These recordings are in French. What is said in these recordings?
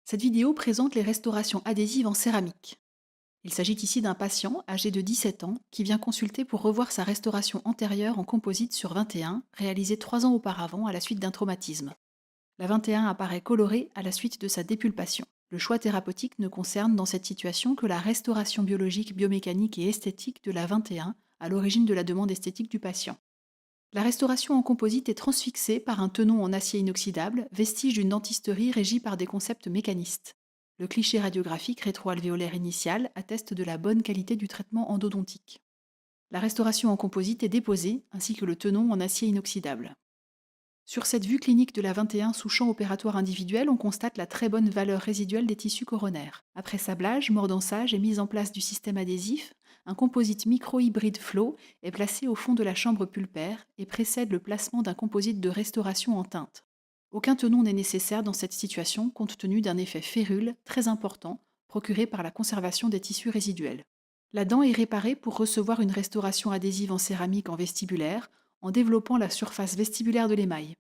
Cette vidéo présente les restaurations adhésives en céramique. Il s'agit ici d'un patient âgé de 17 ans qui vient consulter pour revoir sa restauration antérieure en composite sur 21, réalisée 3 ans auparavant à la suite d'un traumatisme. La 21 apparaît colorée à la suite de sa dépulpation. Le choix thérapeutique ne concerne dans cette situation que la restauration biologique, biomécanique et esthétique de la 21, à l'origine de la demande esthétique du patient. La restauration en composite est transfixée par un tenon en acier inoxydable, vestige d'une dentisterie régie par des concepts mécanistes. Le cliché radiographique rétroalvéolaire initial atteste de la bonne qualité du traitement endodontique. La restauration en composite est déposée, ainsi que le tenon en acier inoxydable. Sur cette vue clinique de la 21 sous champ opératoire individuel, on constate la très bonne valeur résiduelle des tissus coronaires. Après sablage, mordançage et mise en place du système adhésif, un composite micro-hybride Flow est placé au fond de la chambre pulpaire et précède le placement d'un composite de restauration en teinte. Aucun tenon n'est nécessaire dans cette situation compte tenu d'un effet férule très important procuré par la conservation des tissus résiduels. La dent est réparée pour recevoir une restauration adhésive en céramique en vestibulaire en développant la surface vestibulaire de l'émail.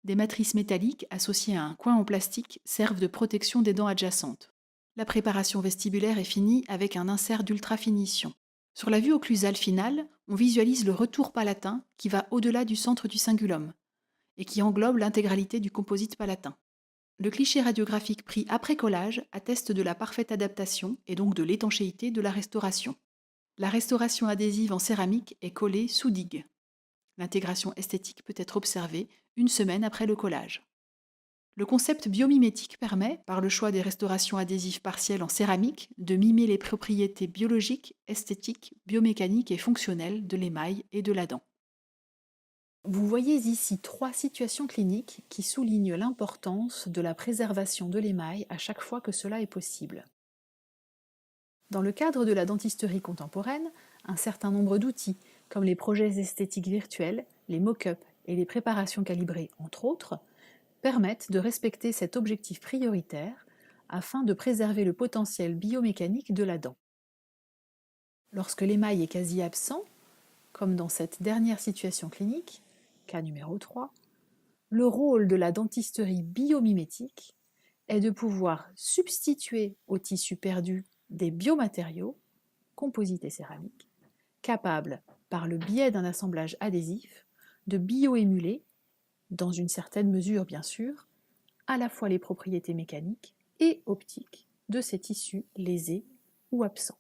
Des matrices métalliques associées à un coin en plastique servent de protection des dents adjacentes. La préparation vestibulaire est finie avec un insert d'ultrafinition. Sur la vue occlusale finale, on visualise le retour palatin qui va au-delà du centre du cingulum et qui englobe l'intégralité du composite palatin. Le cliché radiographique pris après collage atteste de la parfaite adaptation et donc de l'étanchéité de la restauration. La restauration adhésive en céramique est collée sous digue. L'intégration esthétique peut être observée une semaine après le collage. Le concept biomimétique permet, par le choix des restaurations adhésives partielles en céramique, de mimer les propriétés biologiques, esthétiques, biomécaniques et fonctionnelles de l'émail et de la dent. Vous voyez ici 3 situations cliniques qui soulignent l'importance de la préservation de l'émail à chaque fois que cela est possible. Dans le cadre de la dentisterie contemporaine, un certain nombre d'outils, comme les projets esthétiques virtuels, les mock-ups et les préparations calibrées, entre autres, permettent de respecter cet objectif prioritaire afin de préserver le potentiel biomécanique de la dent. Lorsque l'émail est quasi absent, comme dans cette dernière situation clinique, cas numéro 3, le rôle de la dentisterie biomimétique est de pouvoir substituer au tissu perdu des biomatériaux, composites et céramiques, capables, par le biais d'un assemblage adhésif, de bioémuler, dans une certaine mesure bien sûr, à la fois les propriétés mécaniques et optiques de ces tissus lésés ou absents.